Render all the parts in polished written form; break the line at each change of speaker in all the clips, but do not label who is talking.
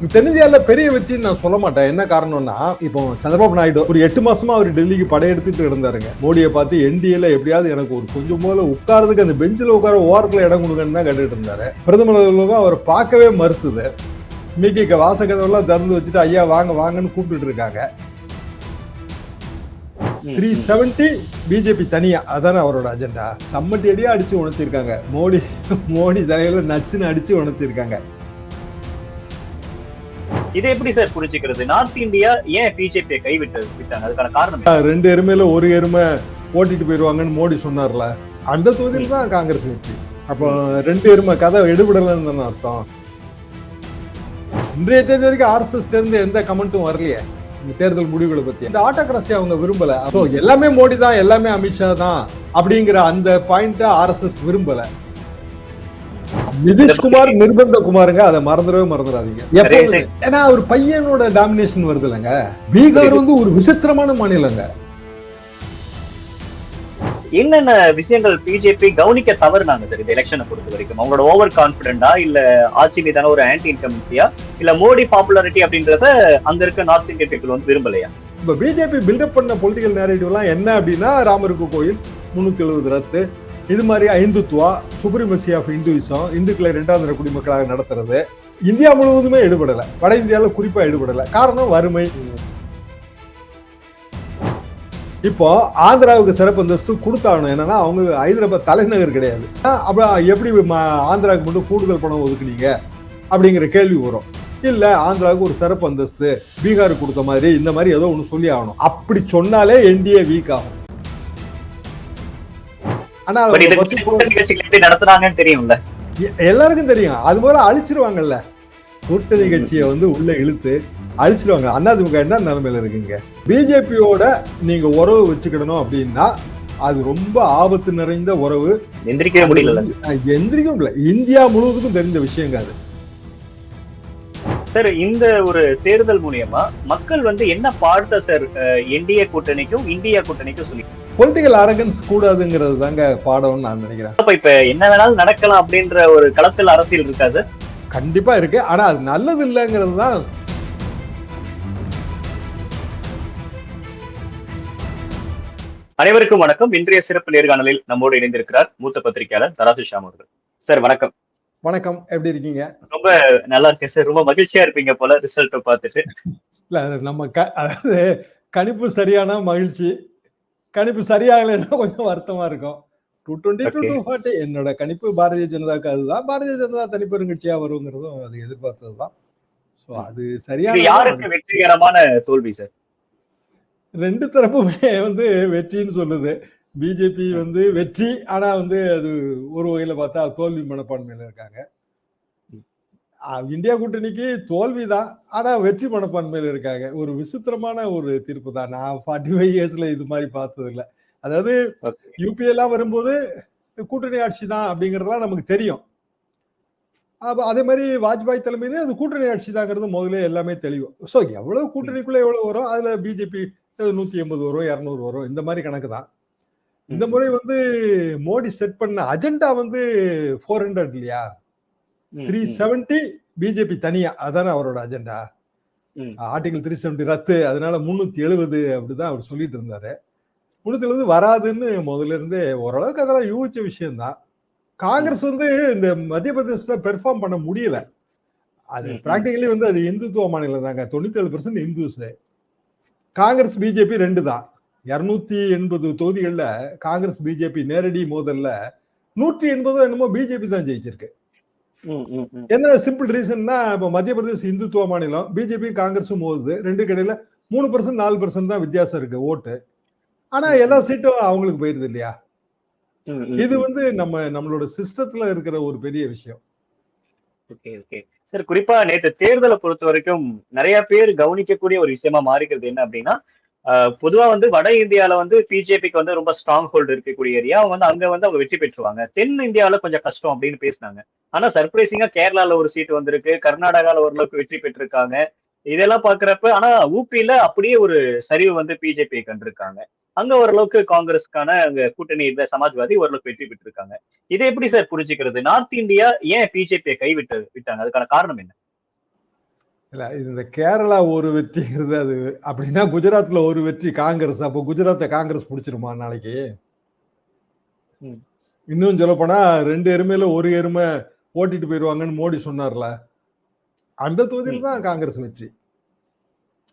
தென்னிந்தியால பெரிய வெற்றின்னு நான் சொல்ல மாட்டேன். என்ன காரணம்னா, இப்போ சந்திரபாபு நாயுடு ஒரு 8 மாசமா அவர் டெல்லிக்கு படையெடுத்துட்டு இருந்தாருங்க. மோடிய பார்த்து என்டிஏல எப்படியாவது எனக்கு ஒரு கொஞ்சம் போல உட்கார்றதுக்கு அந்த பெஞ்சில உட்கார ஓரத்துல இடம் கொடுங்கன்னு தான் கேட்டுட்டு இருந்தாரு. பிரதமர் அலுவலகம் அவர் பார்க்கவே மறுத்தது. இன்னைக்கு வாசகதவெல்லாம் திறந்து வச்சுட்டு ஐயா வாங்க வாங்கன்னு கூப்பிட்டு இருக்காங்க. 370 பிஜேபி தனியா அதானே அவரோட அஜெண்டா. சம்மட்டி அடியா அடிச்சு உணர்த்திருக்காங்க. மோடி தலையில நச்சுன்னு அடிச்சு உணர்த்திருக்காங்க.
இதை எப்படி சார் புரிஞ்சுக்கிறது? நார்த் இந்தியா ஏன் பிஜேபியை விட்டாங்க? அதுக்கான காரணம்
2 எருமையில ஒரு எருமை ஓட்டிட்டு போயிருவாங்கன்னு மோடி சொன்னார்ல, அந்த தொகுதியில் தான் காங்கிரஸ் வெற்றி. அப்போ 2 எருமை கதை எடுபடலன்னு அர்த்தம். இன்றைய தேதி வரைக்கும் ஆர்எஸ்எஸ் இருந்து எந்த கமெண்ட்டும் வரலையே தேர்தல் முடிவுகளை பத்தி. இந்த ஆட்டோகிராசி அவங்க விரும்பல. எல்லாமே மோடி தான், எல்லாமே அமித்ஷா தான் அப்படிங்கிற அந்த பாயிண்ட் ஆர்எஸ்எஸ் விரும்பல. நிதிஷ்குமார் நிர்பந்த குமாருங்க, அதை மறந்துடாதீங்க. ஏன்னா அவர் பையனோட டாமினேஷன் வருது இல்லைங்க. பீகார் வந்து ஒரு விசித்திரமான மாநிலங்க.
என்னென்ன விஷயங்கள் பிஜேபி கவனிக்க தவறுனாங்க சார் இந்த எலெக்ஷனை பொறுத்த வரைக்கும்? அவங்களோட ஓவர் கான்பிடண்டா, இல்ல ஆட்சி மீதான ஒரு ஆன்டி இன்கம்பன்சியா, இல்ல மோடி பாப்புலாரிட்டி அப்படின்றத அங்க இருக்க நார்த் இந்தியன் பீப்புள் வந்து விரும்பலையா?
இப்ப பிஜேபி பில்டப் பண்ண பொலிட்டிக்கல் நேரேட்டிவ் எல்லாம் என்ன அப்படின்னா, ராமருக்கு கோயில் 370 ரத்து, இது மாதிரி ஐந்துத்துவா, சுப்ரீமசி ஆஃப் இந்துவிசம், இந்துக்களை 2ஆம் தர குடிமக்களாக நடத்துறது, இந்தியா முழுவதுமே எடுபடல. வட இந்தியாவில் குறிப்பா எடுபடல. காரணம் வறுமை. இப்போ ஆந்திராவுக்கு சிறப்பு அந்தஸ்து கொடுத்தாகணும். என்னன்னா அவங்க ஹைதராபாத் தலைநகர் கிடையாது. அப்ப எப்படி ஆந்திராவுக்கு மட்டும் கூடுதல் பணம் ஒதுக்குனீங்க அப்படிங்கிற கேள்வி வரும். இல்ல ஆந்திராவுக்கு ஒரு சிறப்பு அந்தஸ்து பீகாருக்கு கொடுத்த மாதிரி இந்த மாதிரி ஏதோ ஒண்ணு சொல்லி ஆகணும். அப்படி சொன்னாலே என்டிஏ வீக் ஆகும். ஆனா
நடத்துறாங்கன்னு தெரியும்ல,
எல்லாருக்கும் தெரியும். அது போல அழிச்சிருவாங்கல்ல, கூட்டணி கட்சியை வந்து உள்ள இழுத்து அழிச்சிருவாங்க. அதிமுக என்ன நிலைமையில இருக்குங்க? பிஜேபியோட நீங்க உறவு வச்சுக்கிடணும் அப்படின்னா அது ரொம்ப ஆபத்து நிறைந்த உறவு.
எந்திரிக்க முடியல.
இந்தியா முழுவதுக்கும் தெரிந்த விஷயங்க அது.
சார், இந்த ஒரு தேர்தல் மூலியமா மக்கள் வந்து என்ன பாடத்தை சார் என்டிஏ கூட்டணிக்கும் இந்தியா கூட்டணிக்கும் சொல்லி?
பொலிட்டிக்கல் அரகன்ஸ் கூடாதுங்கிறது தாங்க பாடம்னு நான் நினைக்கிறேன்.
இப்ப என்ன வேணாலும் நடக்கலாம் அப்படின்ற ஒரு களத்தில் அரசியல் இருக்கா சார்?
கண்டிப்பா இருக்கு. ஆனா அது நல்லது இல்லைங்கிறது தான்.
அனைவருக்கும் வணக்கம். இன்றைய சிறப்பு நேர்காணலில் நம்மோடு இணைந்திருக்கிறார் மூத்த பத்திரிகையாளர் தராசு ஷாம் அவர்கள். சார் வணக்கம்.
வணக்கம், எப்படி இருக்கீங்க?
ரொம்ப நல்லா இருக்கேன் சார். ரொம்ப மகிழ்ச்சியா இருப்பீங்க போல ரிசல்ட் பார்த்துட்டு.
இல்ல, நம்ம அதாவது கணிப்பு சரியான மகிழ்ச்சி, கணிப்பு சரியாகலைன்னா கொஞ்சம் வருத்தமா இருக்கும். 220 to 240 என்னோட கணிப்பு பாரதிய ஜனதாக்கு அதுதான். பாரதிய ஜனதா தனிப்பெரும் கட்சியா வருங்கிறதும் அது எதிர்பார்த்ததுதான். அது சரியா.
யாருக்கு வெற்றிகரமான தோல்வி சார்?
2 தரப்புமே வந்து வெற்றின்னு சொல்லுது. பிஜேபி வந்து வெற்றி, ஆனா வந்து அது ஒரு வகையில பார்த்தா தோல்வி மனப்பான்மையில இருக்காங்க. இந்தியா கூட்டணிக்கு தோல்விதான், ஆனா வெற்றி மனப்பான்மையில இருக்காங்க. ஒரு விசித்திரமான ஒரு தீர்ப்பு தான். நான் 45 இயர்ஸ்ல இது மாதிரி பார்த்தது இல்லை. அதாவது யூபி எல்லாம் வரும்போது கூட்டணி ஆட்சி தான் அப்படிங்கறதுலாம் நமக்கு தெரியும். அதே மாதிரி வாஜ்பாய் தலைமையிலே அது கூட்டணி ஆட்சி தாங்கிறது முதல்ல எல்லாமே தெளிவு. ஸோ எவ்வளவு கூட்டணிக்குள்ள எவ்வளவு வரும், அதுல பிஜேபி 180 வரும், 200 வரும், இந்த மாதிரி கணக்கு தான். இந்த முறை வந்து மோடி செட் பண்ண அஜெண்டா வந்து 400 இல்லையா? 370 பிஜேபி தனியா அதானே அவரோட அஜெண்டா. ஆர்டிகல் 370 ரத்து, அதனால 370 அப்படிதான் அவர் சொல்லிட்டு இருந்தாரு. 370 வராதுன்னு முதல்ல இருந்தே ஓரளவுக்கு அதெல்லாம் யூகிச்ச விஷயம்தான். காங்கிரஸ் வந்து இந்த மத்திய பிரதேசத்துல பெர்ஃபார்ம் பண்ண முடியல. அது பிராக்டிகலி வந்து அது இந்துத்துவ மாநிலம் தாங்க. 97% இந்துஸ். காங்கிரஸ் பிஜேபி 2 தான். 280 தொகுதிகள்ல காங்கிரஸ் பிஜேபி நேரடி மோதல்ல 180 என்னமோ பிஜேபி தான் ஜெயிச்சிருக்கு. என்ன சிம்பிள் ரீசன்னா, இப்ப மத்திய பிரதேச இந்துத்துவ மாநிலம், பிஜேபி காங்கிரஸும் மோதுது. 2 கடையில 3% 4% தான் வித்தியாசம் இருக்கு ஓட்டு. ஆனா எல்லா சீட்டும் அவங்களுக்கு போயிருது இல்லையா? இது வந்து நம்மளோட சிஸ்டத்துல இருக்கிற ஒரு பெரிய விஷயம்.
சார், குறிப்பா நேற்று தேர்தலை பொறுத்த வரைக்கும் நிறைய பேர் கவனிக்கக்கூடிய ஒரு விஷயமா மாறிக்கிறது என்ன அப்படின்னா, பொதுவா வந்து வட இந்தியால வந்து பிஜேபிக்கு வந்து ரொம்ப ஸ்ட்ராங் ஹோல்டு இருக்கக்கூடிய ஏரியா. அங்க வந்து அவங்க வெற்றி பெற்றுவாங்க. தென் இந்தியாவில கொஞ்சம் கஷ்டம் அப்படின்னு பேசினாங்க. ஆனா சர்ப்ரைசிங்கா கேரளால ஒரு சீட் வந்திருக்கு, கர்நாடகால ஓரளவுக்கு வெற்றி பெற்றிருக்காங்க. இதெல்லாம் பாக்குறப்ப ஆனா ஊபியில அப்படியே ஒரு சரிவு வந்து பிஜேபி கண்டிருக்காங்க. அங்க ஓரளவுக்கு காங்கிரஸ்க்கான அங்க கூட்டணி இருந்த சமாஜ்வாதி ஓரளவுக்கு வெற்றி பெற்றிருக்காங்க. இதை எப்படி சார் புரிஞ்சுக்கிறது? நார்த் இந்தியா ஏன் பிஜேபியை விட்டாங்க? அதுக்கான காரணம் என்ன?
இல்ல இந்த கேரளா ஒரு வெற்றிங்கிறது அது அப்படின்னா குஜராத்ல ஒரு வெற்றி காங்கிரஸ். அப்போ குஜராத்தை காங்கிரஸ் பிடிச்சிருமா நாளைக்கு? இன்னும் சொல்ல போனா 2 எருமையில ஒரு எருமை ஓட்டிட்டு போயிருவாங்கன்னு மோடி சொன்னார்ல, அந்த தொகுதியில் தான் காங்கிரஸ் வெற்றி.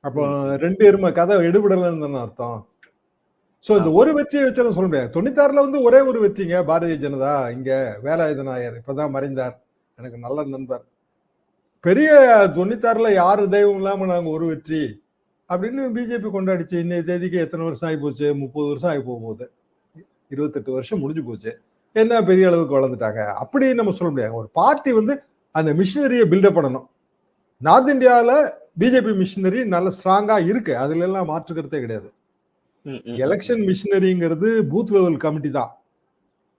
அப்போ 2 எருமை கதை எடுபடலன்னு தானே அர்த்தம். சோ இந்த ஒரு வெற்றியை வச்சாலும் சொல்ல முடியாது. 96ல வந்து ஒரே ஒரு வெற்றிங்க பாரதிய ஜனதா. இங்க வேலாயுத நாயர் இப்பதான் மறைந்தார், எனக்கு நல்ல நண்பர். பெரிய 96ல யாரு தெய்வம் இல்லாம நாங்க ஒரு வெற்றி அப்படின்னு பிஜேபி கொண்டாடிச்சு. இன்னைய தேதிக்கு எத்தனை வருஷம் ஆகி போச்சு? 30 வருஷம் ஆகி போகுது. 28 வருஷம் முடிஞ்சு போச்சு. என்ன பெரிய அளவுக்கு வளர்ந்துட்டாங்க அப்படி நம்ம சொல்ல முடியாது. ஒரு பார்ட்டி வந்து அந்த மிஷினரியை பில்டப் பண்ணணும். நார்த் இந்தியாவில் பிஜேபி மிஷினரி நல்ல ஸ்ட்ராங்கா இருக்கு, அதுல எல்லாம் மாற்று கருத்தே கிடையாது. எலெக்ஷன் மிஷினரிங்கிறது பூத் லெவல் கமிட்டி தான்.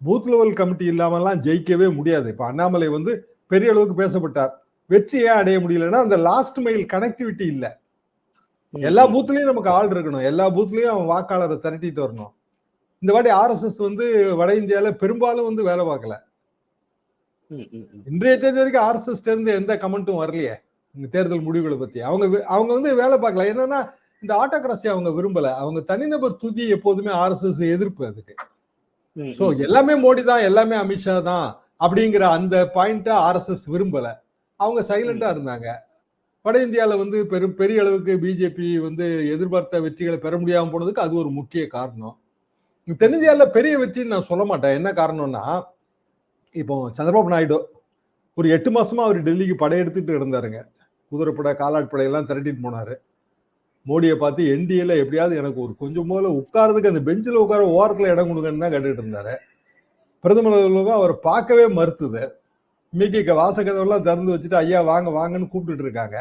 பூத் லெவல் கமிட்டி இல்லாமலாம் ஜெயிக்கவே முடியாது. இப்ப அண்ணாமலை வந்து பெரிய அளவுக்கு பேசப்பட்டார். வெற்றி ஏன் அடைய முடியலன்னா அந்த லாஸ்ட் மைல் கனெக்டிவிட்டி இல்ல. எல்லா பூத்லயும் நமக்கு ஆள் இருக்கணும், எல்லா பூத்லயும் அவன் வாக்காளரை திரட்டிட்டு வரணும். இந்த வாட்டி ஆர்எஸ்எஸ் வந்து வட இந்தியால பெரும்பாலும் வந்து வேலை பார்க்கல. இன்றைய தேதி வரைக்கும் ஆர்எஸ்எஸ் இருந்து எந்த கமெண்ட்டும் வரலையே இந்த தேர்தல் முடிவுகளை பத்தி. அவங்க வந்து வேலை பார்க்கல. என்னன்னா இந்த ஆட்டோகிராசி அவங்க விரும்பல. அவங்க தனிநபர் துதி எப்போதுமே ஆர்எஸ்எஸ் எதிர்ப்பு அதுக்கு. சோ எல்லாமே மோடி தான், எல்லாமே அமித்ஷா தான் அப்படிங்கிற அந்த பாயிண்ட ஆர்எஸ்எஸ் விரும்பல. அவங்க சைலண்டா இருந்தாங்க. வட இந்தியால வந்து பெரிய அளவுக்கு பிஜேபி வந்து எதிர்பார்த்த வெற்றிகளை பெற முடியாம போனதுக்கு அது ஒரு முக்கிய காரணம். தென்னிந்தியால பெரிய வெற்றின்னு நான் சொல்ல மாட்டேன். என்ன காரணம்னா இப்போ சந்திரபாபு நாயுடு ஒரு 8 மாசமா அவர் டெல்லிக்கு படையெடுத்துட்டு இருந்தாருங்க. குதிரைப்படை காலாட்படை எல்லாம் திரட்டிட்டு போனாரு. மோடியை பார்த்து என்டிஏல எப்படியாவது எனக்கு ஒரு கொஞ்சம் போல உட்கார்றதுக்கு அந்த பெஞ்சில் உட்கார ஓரத்துல இடம் கொடுங்கன்னு தான் கேட்டுட்டு இருந்தாரு. பிரதமர் அலுவலகம் அவர் பார்க்கவே மறுத்துது. இன்னைக்கு வாசகதவெல்லாம் திறந்து வச்சுட்டு ஐயா வாங்க வாங்கன்னு கூப்பிட்டு இருக்காங்க.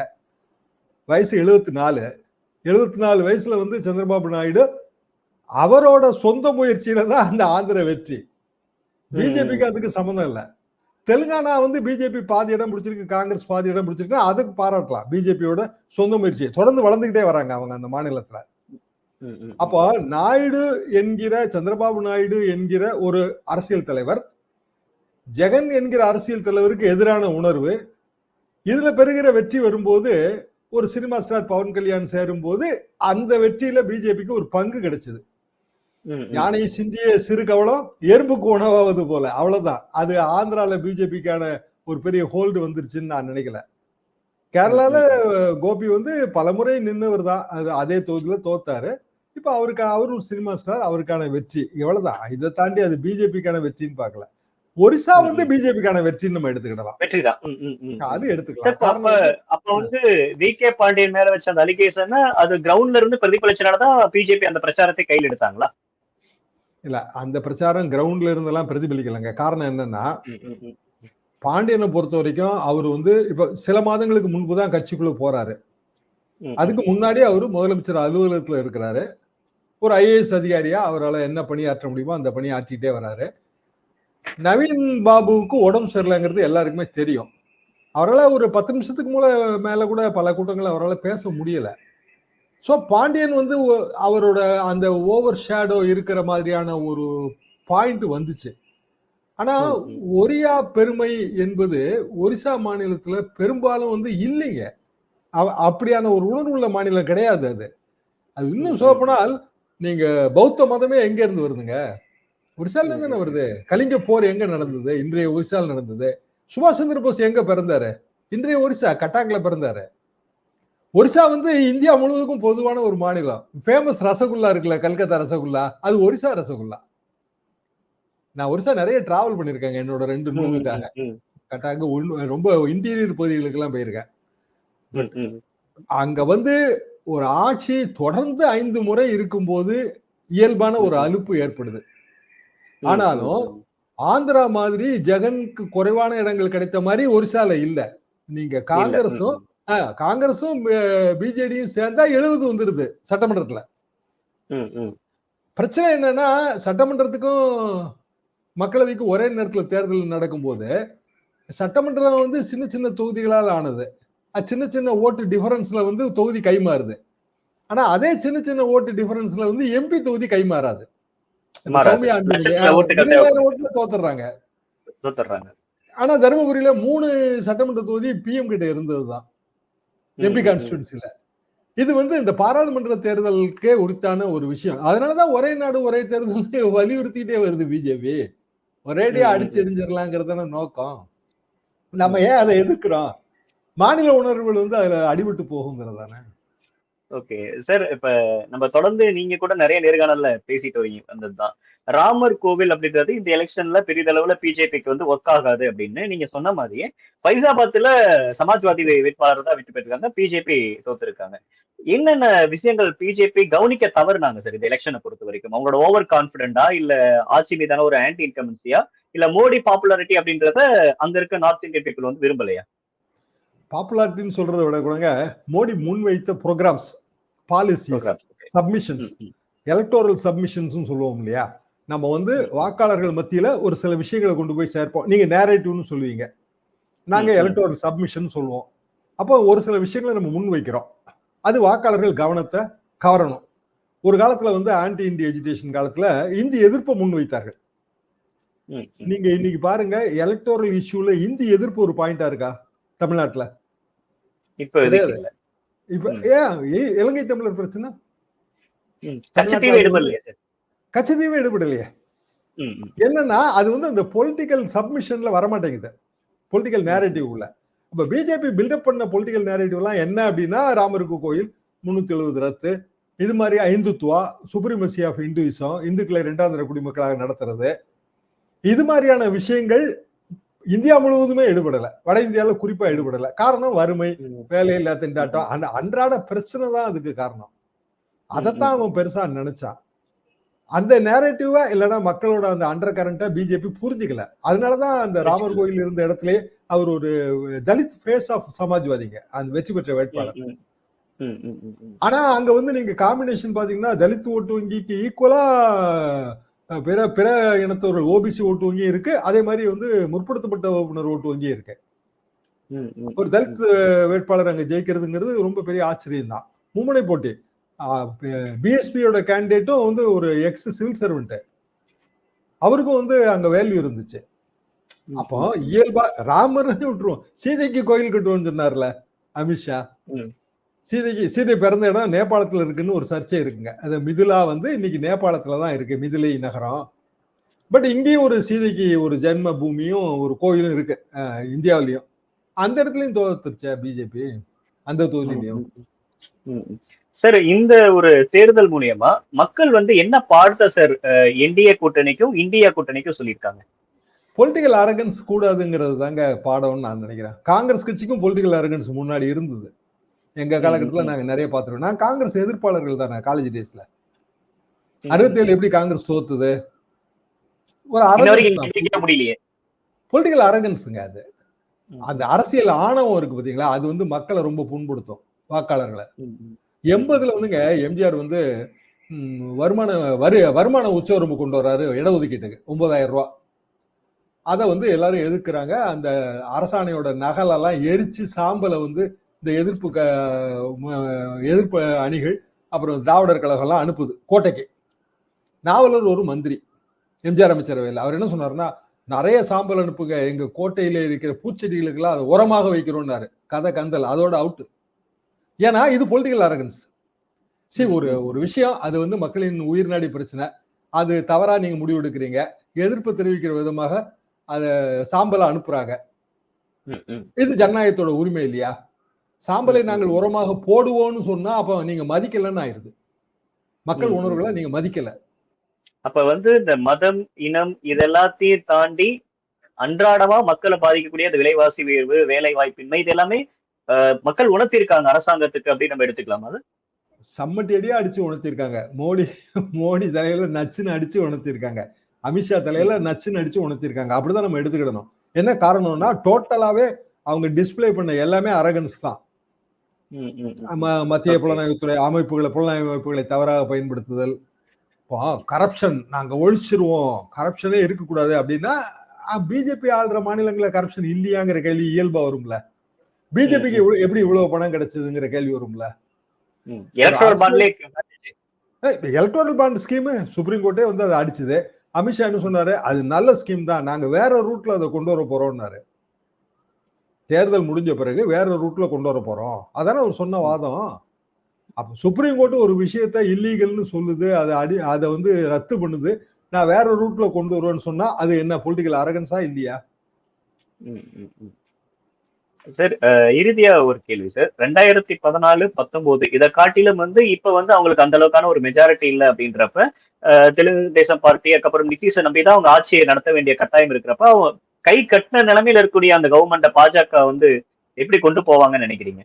வயசு 74 வயசுல வந்து சந்திரபாபு நாயுடு அவரோட சொந்த முயற்சியில தான் அந்த ஆந்திர வெற்றி. பிஜேபிக்கு அதுக்கு சம்மந்தம் இல்லை. தெலுங்கானா வந்து பிஜேபி பாதி இடம் பிடிச்சிருக்கு, காங்கிரஸ் பாதி இடம் பிடிச்சிருக்கு, அதுக்கு பாராட்டலாம். பிஜேபியோட சொந்த முயற்சி தொடர்ந்து வளர்ந்துகிட்டே வராங்க அவங்க அந்த மாநிலத்துல. அப்போ நாயுடு என்கிற சந்திரபாபு நாயுடு என்கிற ஒரு அரசியல் தலைவர் ஜெகன் என்கிற அரசியல் தலைவருக்கு எதிரான உணர்வு இதுல பெறுகிற வெற்றி வரும்போது, ஒரு சினிமா ஸ்டார் பவன் கல்யாண் சேரும் போது அந்த வெற்றியில பிஜேபிக்கு ஒரு பங்கு கிடைச்சது. யானை சிந்திய சிறு கவலம் எறும்புக்கு உணவாவது போல, அவ்வளவுதான். அது ஆந்திரால பிஜேபிக்கான ஒரு பெரிய ஹோல்டு வந்துருச்சுன்னு நான் நினைக்கல. கேரளால கோபி வந்து பலமுறை நின்னவர் தான். அதே தொகுதியில தோத்தாரு. இப்ப அவரு ஒரு சினிமா ஸ்டார், அவருக்கான வெற்றி இவ்வளவுதான். இதை தாண்டி அது பிஜேபிக்கான வெற்றின்னு பார்க்கல. ஒரிசா வந்து பிஜேபிக்கான வெற்றின்னு நம்ம எடுத்துக்கிடலாம்.
வெற்றிதான்
அது எடுத்துக்கலாம்.
அப்ப வந்து வி.கே. பாண்டியன் மேல வச்ச அந்த அலிகேஷன் அது கிரவுண்ட்ல இருந்து பிரதிபலிச்சனாலதான் பிஜேபி அந்த பிரச்சாரத்தை கையில் எடுத்தாங்களா?
இல்ல, அந்த பிரச்சாரம் கிரவுண்ட்ல இருந்தெல்லாம் பிரதிபலிக்கலங்க. காரணம் என்னன்னா பாண்டியனை பொறுத்த வரைக்கும் அவர் வந்து இப்ப சில மாதங்களுக்கு முன்புதான் கட்சிக்குள்ள போறாரு. அதுக்கு முன்னாடி அவரு முதலமைச்சர் அலுவலகத்துல இருக்கிறாரு. ஒரு ஐஏஎஸ் அதிகாரியா அவரால் என்ன பணியாற்ற முடியுமோ அந்த பணியை ஆற்றிட்டே வராரு. நவீன் பாபுவுக்கு உடம்பு சரியில்லைங்கிறது எல்லாருக்குமே தெரியும். அவரால் ஒரு 10 நிமிஷத்துக்கு மேல கூட பல கூட்டங்கள் அவரால் பேச முடியல. ஸோ பாண்டியன் வந்து அவரோட அந்த ஓவர் ஷேடோ இருக்கிற மாதிரியான ஒரு பாயிண்ட் வந்துச்சு. ஆனா ஒரியா பெருமை என்பது ஒரிசா மாநிலத்துல பெரும்பாலும் வந்து இல்லைங்க. அப்படியான ஒரு உணர்வுள்ள மாநிலம் கிடையாது அது. அது இன்னும் சொல்ல போனால் நீங்க பௌத்த மதமே எங்க இருந்து வருதுங்க? ஒரிசால தானே வருது. கலிங்க போர் எங்க நடந்தது? இன்றைய ஒரிசால நடந்தது. சுபாஷ் சந்திர போஸ் எங்க பிறந்தாரு? இன்றைய ஒரிசா கட்டாக்ல பிறந்தாரு. ஒரிசா வந்து இந்தியா முழுவதுக்கும் பொதுவான ஒரு மாநிலம். ஃபேமஸ் ரசகுல்லா இருக்குல்ல, கல்கத்தா ரசகுல்லா, அது ஒரிசா ரசகுல்லா. நான் ஒரிசா நிறைய டிராவல் பண்ணிருக்கேங்க என்னோட 2 நூலுக்காக. கட்டாக்கு ரொம்ப இன்டீரியர் பகுதிகளுக்கு எல்லாம் போயிருக்கேன். அங்க வந்து ஒரு ஆட்சி தொடர்ந்து 5 முறை இருக்கும்போது இயல்பான ஒரு அலுப்பு ஏற்படுது. ஆனாலும் ஆந்திரா மாதிரி ஜெகனுக்கு குறைவான இடங்கள் கிடைத்த மாதிரி ஒரிசால இல்ல. நீங்க காங்கிரஸும் பிஜேடியும் சேர்ந்தா 70 வந்துருது சட்டமன்றத்துல. பிரச்சனை என்னன்னா சட்டமன்றத்துக்கும் மக்களவைக்கும் ஒரே நேரத்துல தேர்தல் நடக்கும்போது சட்டமன்றம் வந்து சின்ன சின்ன தொகுதிகளால் ஆனது. சின்ன சின்ன ஓட்டு டிஃபரன்ஸ்ல வந்து தொகுதி கைமாறுது. ஆனா அதே சின்ன சின்ன ஓட்டு டிஃபரன்ஸ்ல வந்து எம்பி தொகுதி கைமாறாது. தோத்துறாங்க. ஆனா தருமபுரியில 3 சட்டமன்ற தொகுதி பிஎம் கிட்ட இருந்ததுதான். எம்பி கான்ஸ்டிடியூன்சில. இது வந்து இந்த பாராளுமன்ற தேர்தலுக்கே உரித்தான ஒரு விஷயம். அதனாலதான் ஒரே நாடு ஒரே தேர்தல் வலியுறுத்திட்டே வருது பிஜேபி. ஒரேடியா அடிச்சு எரிஞ்சிடலாங்கிறதான நோக்கம். நம்ம ஏன் அதை எதிர்க்கிறோம்? மாநில உணர்வுகள் வந்து அதுல அடிபட்டு போகுங்கிறதானே.
ஓகே சார், இப்ப நம்ம தொடர்ந்து நீங்க கூட நிறைய நேர்காணல்ல பேசிட்டு வரீங்க வந்ததுதான். ராமர் கோவில் அப்படின்றது இந்த எலெக்ஷன்ல பெரிதளவுல பிஜேபிக்கு வந்து ஒர்க் ஆகாது அப்படின்னு நீங்க சொன்ன மாதிரியே ஃபைசாபாத்ல சமாஜ்வாதி வேட்பாளர் தான் வெற்றி பெற்றிருக்காங்க, பிஜேபி தோத்துருக்காங்க. என்னென்ன விஷயங்கள் பிஜேபி கவனிக்க தவறுனாங்க சார் இந்த எலெக்ஷனை பொறுத்த வரைக்கும்? அவங்களோட ஓவர் கான்பிடண்டா, இல்ல ஆட்சி மீதான ஒரு ஆன்டி இன்கமன்சியா, இல்ல மோடி பாப்புலாரிட்டி அப்படின்றத அங்க இருக்க நார்த் இந்தியன் பீப்புள் வந்து விரும்பலையா?
பாப்புலாரிட்டின்னு சொல்றதை விட கூடங்க, மோடி முன்வைத்த programmes, policies, submissions, electoral submissions சொல்லுவோம் இல்லையா? நம்ம வந்து வாக்காளர்கள் மத்தியில ஒரு சில விஷயங்களை கொண்டு போய் சேர்ப்போம். நீங்க நேரேட்டிவ்னு சொல்லுவீங்க, நாங்க எலக்டோரல் சப்மிஷன் சொல்லுவோம். அப்போ ஒரு சில விஷயங்களை நம்ம முன் வைக்கிறோம். அது வாக்காளர்கள் கவனத்தை கவரணும். ஒரு காலத்துல வந்து ஆன்டி இந்தி எஜுகேஷன் காலத்துல இந்தி எதிர்ப்பை முன் வைத்தார்கள். நீங்க இன்னைக்கு பாருங்க, எலக்டோரல் இஷ்யூல இந்தி எதிர்ப்பு ஒரு பாயிண்டா இருக்கா தமிழ்நாட்டுல?
இப்ப
ஏன் இலங்கை தமிழர் பிரச்சனை கச்சதீவே எடுபடலையே. என்னன்னா அது வந்து அந்த பொலிட்டிக்கல் சப்மிஷன்ல வரமாட்டேங்குது, பொலிட்டிக்கல் நேரேட்டிவ் உள்ள. அப்ப பிஜேபி பில்டப் பண்ண பொலிட்டிக்கல் நேரேட்டிவ் எல்லாம் என்ன அப்படின்னா, ராமருக்கு கோயில் 370 ரத்து, இது மாதிரி இந்துத்துவா, சுப்ரீமசி ஆஃப் இந்துயிசம், இந்துக்களை இரண்டாம் தர குடிமக்களாக நடத்துறது, இது மாதிரியான விஷயங்கள் இந்தியா முழுவதுமே எடுபடல, வட இந்தியாவில குறிப்பா எடுபடல. காரணம் வறுமை, வேலையில்லா திண்டாட்டம், அந்த அன்றாட பிரச்சனை தான் அதுக்கு காரணம். அதைத்தான் அவன் பெருசா நினைச்சான். அந்த நேரேட்டிவா இல்லைன்னா மக்களோட அந்த அண்டர் கரண்டா பிஜேபி புரிஞ்சுக்கல. அதனாலதான் அந்த ராமர் கோயில் இருந்த இடத்துல அவர் ஒரு தலித் ஃபேஸ் ஆஃப் சமாஜ்வாதிங்க அந்த வெற்றி பெற்ற வேட்பாளர். ஆனா அங்க வந்து நீங்க காம்பினேஷன் பாத்தீங்கன்னா, தலித் ஓட்டு வங்கிக்கு ஈக்குவலா பிற இனத்தவர்கள் ஓபிசி ஓட்டு வங்கி இருக்கு, அதே மாதிரி வந்து முற்படுத்தப்பட்ட வகுப்பினர் ஓட்டு வங்கி இருக்கு. ஒரு தலித் வேட்பாளர் அங்க ஜெயிக்கிறதுங்கிறது ரொம்ப பெரிய ஆச்சரியம் தான். மும்முனை போட்டி. பிஎஸ்பியோட கேண்டிடேட்டும் வந்து ஒரு எக்ஸ் சிவில் சர்வெண்ட், அவருக்கும் வந்து அங்க வேல்யூ இருந்துச்சு. அப்போ இயல்பா ராமர் விட்டுருவோம், சீதைக்கு கோயில் கட்டுவோம்னு சொன்னார்ல அமித்ஷா. சீதை பிறந்த இடம் நேபாளத்துல இருக்குன்னு ஒரு சர்ச்சை இருக்குங்க. அது மிதிலா வந்து இன்னைக்கு நேபாளத்துலதான் இருக்கு, மிதிலை நகரம். பட் இங்கேயும் ஒரு சீதைக்கு ஒரு ஜென்ம பூமியும் ஒரு கோயிலும் இருக்கு இந்தியாவிலையும். அந்த இடத்துலயும் தோத்துருச்சா பிஜேபி அந்த தொகுதியிலையும்?
சார், இந்த ஒரு தேர்தல் மூலியமா மக்கள் வந்து என்ன பாடத்தை சார் என்டிஏ கூட்டணிக்கும் இந்தியா கூட்டணிக்கும் சொல்லியிருக்காங்க?
பொலிட்டிக்கல் அரகன்ஸ் கூடாதுங்கிறது தாங்க பாடம்னு நான் நினைக்கிறேன். காங்கிரஸ் கட்சிக்கும் பொலிட்டிக்கல் அரகன்ஸ் முன்னாடி இருந்தது. எங்க காலகட்டத்துல நாங்க நிறைய பார்த்துருக்கோம். நான் காங்கிரஸ் எதிர்ப்பாளர்கள் தானே காலேஜ் டேஸ்ல. 67 எப்படி காங்கிரஸ் தோத்துது? ஒரு பொலிட்டிக்கல் அரகன்ஸுங்க அது. அந்த அரசியல் ஆணவம் இருக்கு பாத்தீங்களா, அது வந்து மக்களை ரொம்ப புண்படுத்தும், வாக்காளர்களை. 80ல வந்துங்க எம்ஜிஆர் வந்து வருமான உச்சவரம்பு கொண்டு வர்றாரு இடஒதுக்கீட்டுக்கு 9,000 ரூபாய். அதை வந்து எல்லாரும் எதிர்க்கிறாங்க. அந்த அரசாணையோட நகலெல்லாம் எரிச்சு சாம்பலை வந்து இந்த எதிர்ப்பு அணிகள் அப்புறம் திராவிடர் கழகம் எல்லாம் அனுப்புது கோட்டைக்கு. நாவலர் ஒரு மந்திரி எம்ஜிஆர் அமைச்சரவையில், அவர் என்ன சொன்னாருன்னா, நிறைய சாம்பல் அனுப்புங்க, எங்க கோட்டையில இருக்கிற பூச்செடிகளுக்கெல்லாம் அதை உரமாக வைக்கிறோம்னாரு. கதை கந்தல், அதோட அவுட். ஏன்னா இது பொலிட்டிக்கல் அரகன்ஸ். சரி, ஒரு விஷயம் அது வந்து மக்களின் உயிர் நாடி பிரச்சனை, அது தவறா நீங்க முடிவு எடுக்கிறீங்க, எதிர்ப்பு தெரிவிக்கிற விதமாக அதை சாம்பலை அனுப்புறாங்க. இது ஜனநாயகத்தோட உரிமை இல்லையா? சாம்பலை நாங்கள் உரமாக போடுவோம்னு சொன்னா அப்ப நீங்க மதிக்கலன்னு ஆயிருது. மக்கள் உணர்வுகளை நீங்க மதிக்கல.
அப்ப வந்து இந்த மதம், இனம் இதெல்லாத்தையும் தாண்டி அன்றாடமா மக்களை பாதிக்கக்கூடிய அந்த விலைவாசி உயர்வு, வேலை வாய்ப்பின்மை, இது எல்லாமே மக்கள் உணர்த்திருக்காங்க அரசாங்கத்துக்கு அப்படின்னு நம்ம எடுத்துக்கலாம். அது
சம்மட்டி அடியா அடிச்சு உணர்த்திருக்காங்க. மோடி தலையில நச்சுன்னு அடிச்சு உணர்த்திருக்காங்க. அமித்ஷா தலையில நச்சுன்னு அடிச்சு உணர்த்திருக்காங்க. அப்படிதான் நம்ம எடுத்துக்கிடணும். என்ன காரணம்னா, டோட்டலாவே அவங்க டிஸ்பிளே பண்ண எல்லாமே அரகன்ஸ் தான். மத்திய புலனாய்வுத்துறை புலனாய்வுகளை தவறாக பயன்படுத்துதல், கரப்ஷன் நாங்க ஒழிச்சிருவோம், கரப்ஷனே இருக்கக்கூடாது அப்படின்னா பிஜேபி ஆள்ற மாநிலங்களில் கரப்ஷன் இல்லையாங்கிற கேள்வி இயல்பா வரும்ல. பிஜேபிக்கு எப்படி இவ்வளவு பணம் கிடைச்சதுங்கிற கேள்வி வரும்ல. எலக்டோரல் பாண்ட் ஸ்கீம் சுப்ரீம் கோர்ட்டே வந்து அதை அடிச்சது. அமித்ஷா என்ன சொன்னாரு, அது நல்ல ஸ்கீம் தான், நாங்க வேற ரூட்ல அதை கொண்டு வர போறோம்னாரு. தேர்தல் முடிஞ்ச பிறகு வேற ரூட்ல கொண்டு வர போறோம். அதானே அவர் சொன்ன வாதம். அப்ப சுப்ரீம் கோர்ட் ஒரு விஷயத்த இல்லீகல்னு சொல்லுது, அதை வந்து ரத்து பண்ணுது, நான் வேற ரூட்ல கொண்டு வருவேன்னு சொன்னா அது என்ன பொலிட்டிக்கல் அரகன்ஸா இல்லையா?
சார் இறுதியா ஒரு கேள்வி சார். 2014-19 இதை காட்டிலும் வந்து இப்ப வந்து அவங்களுக்கு அந்த அளவுக்கான ஒரு மெஜாரிட்டி இல்லை அப்படின்றப்ப தெலுங்கு தேசம் பார்ட்டி அதுக்கப்புறம் நிதிஷை நம்பிதான் அவங்க ஆட்சியை நடத்த வேண்டிய கட்டாயம் இருக்கிறப்ப அவங்க கை கட்டின நிலைமையில இருக்கக்கூடிய அந்த கவர்மெண்ட பாஜக வந்து எப்படி கொண்டு போவாங்கன்னு நினைக்கிறீங்க?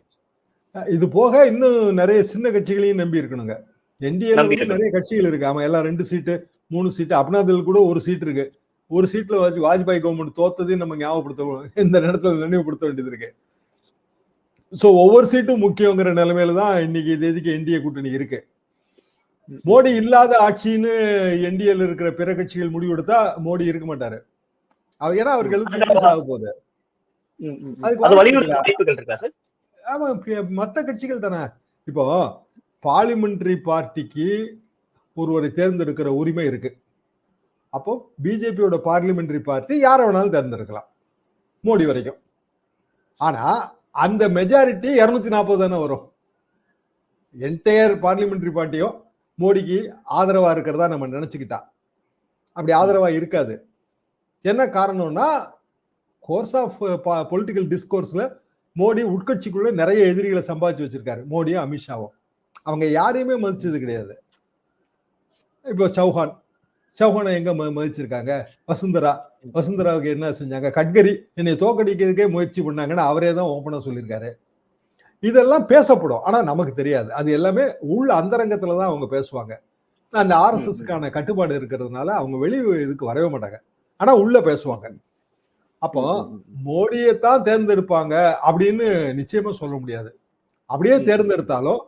இது போக இன்னும் நிறைய சின்ன கட்சிகளையும் நம்பி இருக்கணுங்க. என்டிஏல வந்து நிறைய கட்சிகள் இருக்கு. ஆமா, எல்லாம் 2 சீட்டு 3 சீட்டு, அப்னாதில் கூட 1 சீட் இருக்கு. ஒரு சீட்ல வாஜ்பாய் கவர்மெண்ட் தோத்ததையும் நம்ம ஞாபகப்படுத்த இந்த நேரத்தில் நினைவுபடுத்த வேண்டியது இருக்கு. சோ ஒவ்வொரு சீட்டும் முக்கியங்கிற நிலைமையில தான் இன்னைக்கு தேதிக்கு என்டிஏ கூட்டணி இருக்கு. மோடி இல்லாத ஆட்சின்னு என்டிஏல இருக்கிற பிற கட்சிகள் முடிவெடுத்தா மோடி இருக்க மாட்டாரு. ஏன்னா அவருக்கு 75 ஆக போகுது. ஆமா, மத்த கட்சிகள் தானே. இப்போ பார்லிமெண்டரி பார்ட்டிக்கு ஒருவரை தேர்ந்தெடுக்கிற உரிமை இருக்கு. அப்போ பிஜேபியோட பார்லிமெண்டரி பார்ட்டி யாரை வேணாலும் தேர்ந்தெடுக்கலாம் மோடி வரைக்கும். ஆனா அந்த மெஜாரிட்டி 240 தானே வரும். என்டையர் பார்லிமெண்டரி பார்ட்டியும் மோடிக்கு ஆதரவா இருக்கிறதா நம்ம நினைச்சுக்கிட்டா அப்படி ஆதரவா இருக்காது. என்ன காரணம்னா கோர்ஸ் ஆஃப் பொலிட்டிக்கல் டிஸ்கோர்ஸ்ல மோடி உட்கட்சிக்குள்ள நிறைய எதிரிகளை சம்பாதிச்சு வச்சிருக்காரு. மோடியும் அமித்ஷாவும் அவங்க யாரையுமே மதிச்சது கிடையாது. இப்போ சௌஹானை எங்க மதிச்சிருக்காங்க? வசுந்தராவுக்கு என்ன செஞ்சாங்க? கட்கரி என்னை தோக்கடிக்கிறதுக்கே முயற்சி பண்ணாங்கன்னு அவரே தான் ஓப்பனா சொல்லியிருக்காரு. இதெல்லாம் பேசப்படும், ஆனா நமக்கு தெரியாது. அது எல்லாமே உள்ள அந்தரங்கத்துலதான் அவங்க பேசுவாங்க. அந்த ஆர்எஸ்எஸ்க்கான கட்டுப்பாடு இருக்கிறதுனால அவங்க வெளி இதுக்கு வரவே மாட்டாங்க, ஆனா உள்ள பேசுவாங்க. அப்போ மோடியை தான் தேர்ந்தெடுப்பாங்க அப்படின்னு நிச்சயமா சொல்ல முடியாது. அப்படியே தேர்ந்தெடுத்தாலும்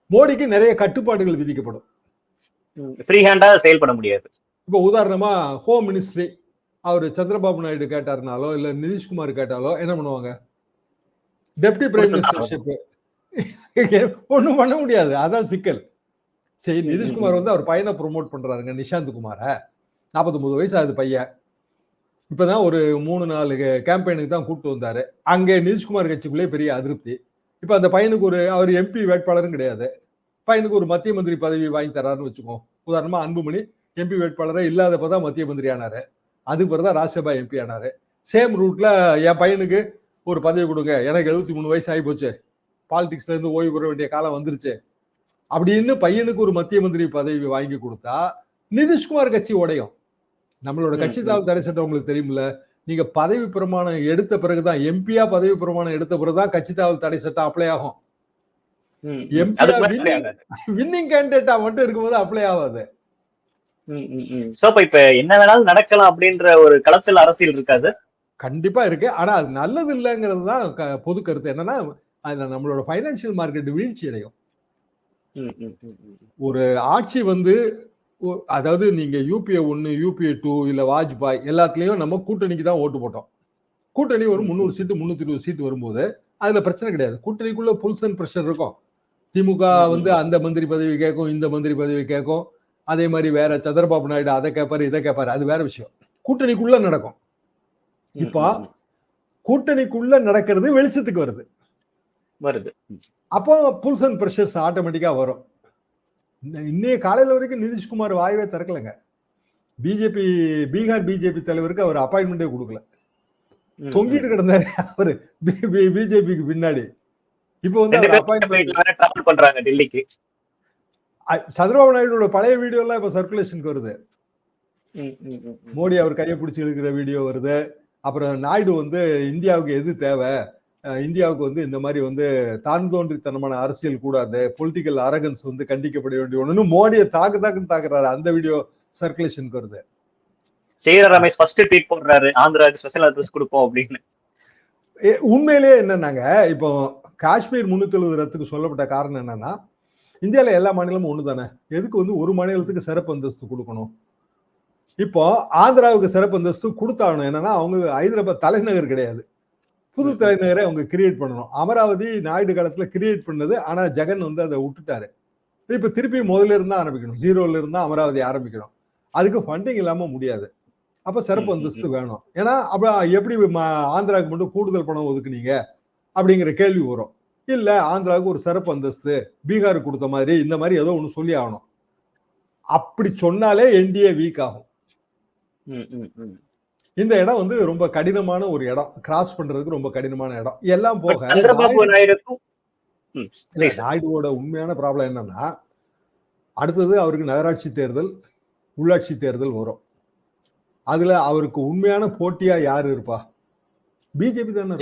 மோடிக்கு நிறைய கட்டுப்பாடுகள் விதிக்கப்படும்.
ஃப்ரீ ஹேண்டா செயல்பட முடியாது.
இப்போ உதாரணமா ஹோம் மினிஸ்ட்ரி அவர் சந்திரபாபு நாயுடு கேட்டாருனாலோ இல்ல நிதிஷ்குமார் கேட்டாலோ என்ன பண்ணுவாங்க? டெப்டி பிரைம் மினிஸ்டர்ஷிப் ஒண்ணும் பண்ண முடியாது. அதான் சிக்கல். சரி, நிதிஷ்குமார் வந்து அவர் பையனை ப்ரொமோட் பண்றாருங்க, நிஷாந்த் குமார. 49 வயசு ஆகுது பையன். இப்பதான் ஒரு 3-4 கேம்பெயினுக்கு தான் கூப்பிட்டு வந்தாரு. அங்கே நிதிஷ்குமார் கட்சிக்குள்ளே பெரிய அதிருப்தி. இப்ப அந்த பையனுக்கு அவர் எம்பி வேட்பாளரும் கிடையாது. பையனுக்கு ஒரு மத்திய மந்திரி பதவி வாங்கி தராருன்னு வச்சுக்கோ. உதாரணமா அன்புமணி எம்பி வேட்பாளரே இல்லாதப்பதான் மத்திய மந்திரி ஆனாரு. அதுக்கு பிறகுதான் ராஜ்யசபா எம்பி ஆனாரு. சேம் ரூட்ல என் பையனுக்கு ஒரு பதவி கொடுங்க, எனக்கு 73 வயசு ஆகி போச்சு, பாலிடிக்ஸ்ல இருந்து ஓய்வு பெற வேண்டிய காலம் வந்துருச்சு அப்படின்னு பையனுக்கு ஒரு மத்திய மந்திரி பதவி வாங்கி கொடுத்தா நிதிஷ்குமார் கட்சி உடையும். நம்மளோட கட்சி தாவல் தடை சட்டம் உங்களுக்கு தெரியுமில்ல. நீங்க பதவி பிரமாணம் எடுத்த பிறகுதான், எம்பியா பதவி பிரமாணம் எடுத்த பிறகுதான் கட்சி தாவல் தடை சட்டம் அப்ளை ஆகும். வின்னிங் கேண்டிடேட்டா மட்டும் இருக்கும்போது அப்ளை ஆகாது.
இப்ப என்ன வேணாலும் நடக்கலாம் அப்படின்ற ஒரு களத்தில் அரசியல் இருக்காது.
கண்டிப்பா இருக்கு. ஆனா அது நல்லது இல்லைங்கிறது தான் பொது கருத்து. என்னன்னா அதுல நம்மளோட பைனான்சியல் மார்க்கெட் வீழ்ச்சி அடையும். ஒரு ஆட்சி வந்து, அதாவது நீங்க யூபிஏ 1 யூபிஏ 2 இல்ல வாஜ்பாய் எல்லாத்துலயும் நம்ம கூட்டணிக்கு தான் ஓட்டு போட்டோம். கூட்டணி ஒரு 300 சீட்டு 320 சீட்டு வரும்போது அதுல பிரச்சனை கிடையாது. கூட்டணிக்குள்ள புல்ஸ் அண்ட் பிரஷர் இருக்கும். திமுக வந்து அந்த மந்திரி பதவி கேட்கும், இந்த மந்திரி பதவி கேட்கும். அதே மாதிரி வேற சந்திரபாபு நாயுடு அதை கேட்பாரு இதை கேட்பாரு, அது வேற விஷயம். கூட்டணிக்குள்ள நடக்கும். இப்ப கூட்டணிக்குள்ள நடக்கிறது வெளிச்சத்துக்கு வருது. அப்போ புல்ஸ் அண்ட் பிரஷர்ஸ் ஆட்டோமேட்டிக்கா வரும். இன்னைய காலையில வரைக்கும் நிதிஷ்குமார் வாயவே திறக்கலங்க. பீகார் பிஜேபி தலைவருக்கு அவர் அப்பாயின்மெண்டே கொடுக்கல, தொங்கிட்டு கிடந்தாரு அவரு பிஜேபிக்கு பின்னாடி. இப்போ வந்து சந்திரபாபு நாயுடு பழைய வீடியோ எல்லாம் இப்ப சர்க்குலேஷனுக்கு வருது. மோடி அவர் கையை பிடிச்சி இழுக்கிற வீடியோ வருது. அப்புறம் நாயுடு வந்து இந்தியாவுக்கு எது தேவை, இந்தியாவுக்கு வந்து இந்த மாதிரி வந்து தான் தோன்றித்தனமான அரசியல் கூடாது, பொலிட்டிக்கல் அரகன்ஸ் வந்து கண்டிக்கப்பட வேண்டிய ஒண்ணு மோடியை தாக்குன்னு தாக்குறாரு. அந்த வீடியோ சர்க்குலேஷனுக்கு வருது.
ரமேஷ் ஃபர்ஸ்ட் ட்வீட் போடுறாரு, ஆந்திராக்கு ஸ்பெஷல் அட்ரஸ் கொடுப்போம் அப்படின்னு.
உண்மையிலேயே என்னன்னாங்க, இப்போ காஷ்மீர் 370 ரத்துக்கு சொல்லப்பட்ட காரணம் என்னன்னா, இந்தியாவில எல்லா மாநிலமும் ஒண்ணு தானே, எதுக்கு வந்து ஒரு மாநிலத்துக்கு சிறப்பு அந்தஸ்து கொடுக்கணும்? இப்போ ஆந்திராவுக்கு சிறப்பு அந்தஸ்து கொடுத்தாகணும். என்னன்னா அவங்க ஹைதராபாத் தலைநகர் கிடையாது, புது தலைநகரை அவங்க கிரியேட் பண்ணணும். அமராவதி நாயுடு காலத்துல கிரியேட் பண்ணது, ஆனா ஜெகன் வந்து அதை விட்டுட்டாரு. இப்ப திருப்பி முதல்ல இருந்தா ஆரம்பிக்கணும், 0ல இருந்தா அமராவதி ஆரம்பிக்கணும். அதுக்கு ஃபண்டிங் இல்லாம முடியாது. அப்ப சிறப்பு அந்தஸ்து வேணும். ஏன்னா அப்ப எப்படி ஆந்திராவுக்கு மட்டும் கூடுதல் பணம் ஒதுக்குனீங்க அப்படிங்கிற கேள்வி வரும். இல்ல ஆந்திராவுக்கு ஒரு சிறப்பு அந்தஸ்து பீகாருக்கு கொடுத்த மாதிரி இந்த மாதிரி ஏதோ ஒண்ணு சொல்லி ஆகணும். அப்படி சொன்னாலே என்டிஏ வீக் ஆகும். இந்த இடம் வந்து ரொம்ப கடினமான ஒரு இடம். கிராஸ் பண்றதுக்கு ரொம்ப கடினமான இடம். எல்லாம் போக நாயுடுவோட உண்மையான ப்ராப்ளம் என்னன்னா, அடுத்தது அவருக்கு நகராட்சி தேர்தல், உள்ளாட்சி தேர்தல் வரும். அதுல அவருக்கு உண்மையான போட்டியா யாரு இருப்பா? பிஜேபி தானே.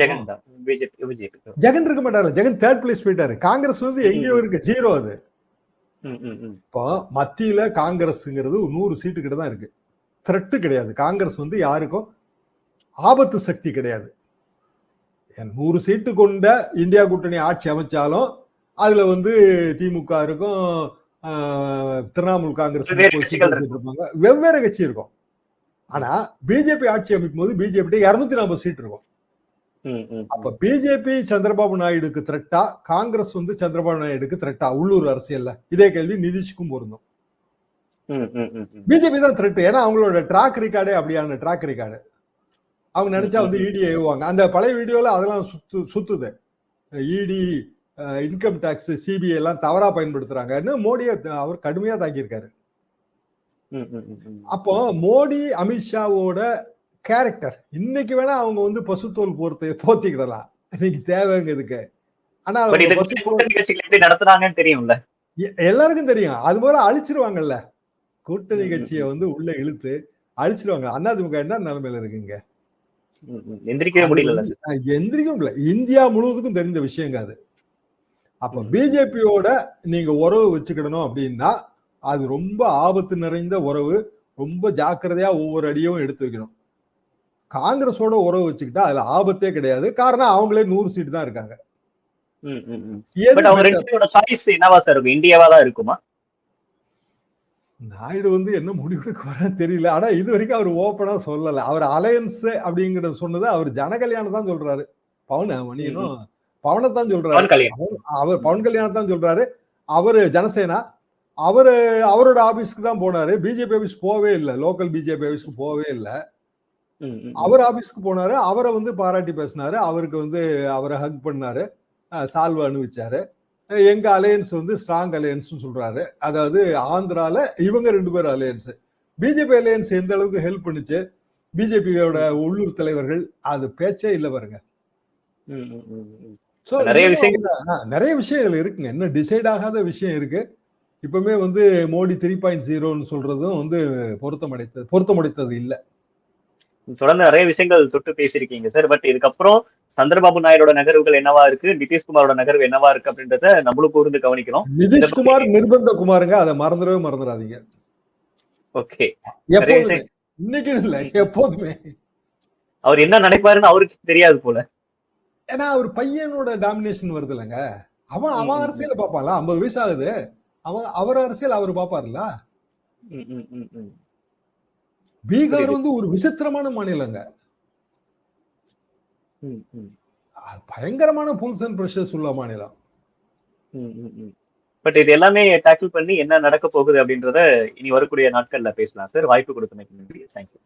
ஜெகன் இருக்க மாட்டாரு. ஜெகன் தேர்ட் பிளேஸ் போயிட்டாரு. காங்கிரஸ் வந்து எங்கேயோ இருக்கு, ஜீரோ அது. இப்போ மத்தியில காங்கிரஸ்ங்கிறது 100 சீட்டு கிட்ட தான் இருக்கு. த்ரெட் கிடையாது. காங்கிரஸ் வந்து யாருக்கும் ஆபத்து சக்தி கிடையாது. 100 சீட்டு கொண்ட இந்தியா கூட்டணி ஆட்சி அமைச்சாலும் அதுல வந்து திமுக இருக்கும், திரிணாமுல் காங்கிரஸ் இருப்பாங்க, வெவ்வேறு கட்சி இருக்கும். ஆனா பிஜேபி ஆட்சி அமைக்கும் போது பிஜேபி 240 சீட் இருக்கும். அப்ப பிஜேபி சந்திரபாபு நாயுடுக்கு த்ரெட்டா, காங்கிரஸ் வந்து சந்திரபாபு நாயுடுக்கு த்ரெட்டா உள்ளூர் அரசியல்ல? இதே கேள்வி நிதிஷ்க்கும் பொருந்தும். பிஜேபி தான் த்ரெட். ஏன்னா அவங்களோட ட்ராக் ரெக்கார்டே அப்படியான ட்ராக் ரெக்கார்டு. அவங்க நினைச்சா வந்து இடி ஏவுவாங்க. அந்த பழைய வீடியோல அதெல்லாம் சுத்துது. இடி, இன்கம் டாக்ஸ், சிபிஐ எல்லாம் தவறா பயன்படுத்துறாங்கன்னு மோடியை அவர் கடுமையா தாக்கியிருக்காரு. அப்போ மோடி அமித்ஷாவோட கேரக்டர் இன்னைக்கு வேணா அவங்க வந்து பசுத்தோல் போத்திக்கிடலாம், இன்னைக்கு தேவைங்கிறதுக்கு. ஆனா நடத்துறாங்கன்னு தெரியும்ல, எல்லாருக்கும் தெரியும். அது போல அழிச்சிருவாங்கல்ல கூட்டணி கட்சியை வந்து உள்ள இழுத்து அழிச்சிருவாங்க. அதிமுக என்ன நிலைமையில இருக்குங்க? எந்திரிக்க முடியல. இந்தியா முழுவதுக்கும் தெரிந்த விஷயங்க அது. அப்ப பிஜேபியோட நீங்க உறவு வச்சுக்கிடணும் அப்படின்னா அது ரொம்ப ஆபத்து நிறைந்த உறவு. ரொம்ப ஜாக்கிரதையா ஒவ்வொரு அடியும் எடுத்து வைக்கணும். காங்கிரஸோட உறவு வச்சுக்கிட்டா அதுல ஆபத்தே கிடையாது. காரணம் அவங்களே 100 சீட் தான் இருக்காங்க. இந்தியாவா தான் இருக்குமா? நாயுடு வந்து என்ன முடிவுக்கு வர தெரியல. ஆனா இது வரைக்கும் அவர் ஓப்பனா சொல்லல. அவர் அலையன்ஸ் அப்படிங்கறத சொன்னது அவர் ஜனகல்யாணம் தான் சொல்றாரு. மணியனும் பவனைத்தான் சொல்றாரு. அவர் பவன் கல்யாணம் தான் சொல்றாரு. அவரு ஜனசேனா, அவரோட ஆபீஸ்க்கு தான் போனாரு. பிஜேபி ஆபீஸ் போவே இல்லை. லோக்கல் பிஜேபி ஆபீஸ்க்கு போவே இல்லை. அவர் ஆபீஸ்க்கு போனாரு. அவரை வந்து பாராட்டி பேசினாரு. அவருக்கு வந்து அவரை ஹக் பண்ணாரு, சால்வா அனுபவிச்சாரு. எங்க அலையன்ஸ் வந்து ஸ்ட்ராங் அலையன்ஸ் சொல்றாரு. அதாவது ஆந்திரால இவங்க 2 பேரும் அலையன்ஸ். பிஜேபி அலையன்ஸ் எந்த அளவுக்கு ஹெல்ப் பண்ணுச்சு பிஜேபியோட உள்ளூர் தலைவர்கள், அது பேச்சே இல்ல பாருங்க. நிறைய விஷயங்கள் இருக்குங்க. இன்னும் டிசைட் ஆகாத விஷயம் இருக்கு. இப்பவுமே வந்து மோடி 3.0 சொல்றதும் வந்து பொருத்தமடைத்தது இல்ல.
தொடர்ந்து நிறைய விஷயங்கள் தொட்டு பேசியிருக்கீங்க சார். பட் இதுக்கப்புறம் சந்திரபாபு நாயுடோட நகர்வுகள் என்னவா இருக்கு, நிதிஷ்குமாரோட நகர்வு என்னவா இருக்கு அப்படின்றத நம்மளும் கூர்ந்து கவனிக்கணும். நிதிஷ்குமார் நிர்பந்த குமாருங்க, அதை மறந்துடாதீங்க. ஓகே, இன்னைக்கு இல்ல, எப்போதுமே அவர் என்ன நினைப்பாருன்னு அவருக்கு தெரியாது போல. ஏன்னா அவர் பையனோட டாமினேஷன் வருது இல்லைங்க. அவன் அரசியல பாப்பான்ல. 50 வயசு ஆகுது. அவர் அரசியல் அவர் பாப்பாருல்ல. பீகார் வந்து ஒரு விசித்திரமான மாநிலங்க. பயங்கரமான புல்ஸ் அண்ட் பிரஷர்ஸ் உள்ள மாநிலம். பட் இது எல்லாமே டேக்கிள் பண்ணி என்ன நடக்க போகுது அப்படின்றத இனி வரக்கூடிய நாட்கள்ல பேசலாம் சார். வாய்ப்பு கொடுத்தமைக்கு நன்றி. தேங்க்யூ.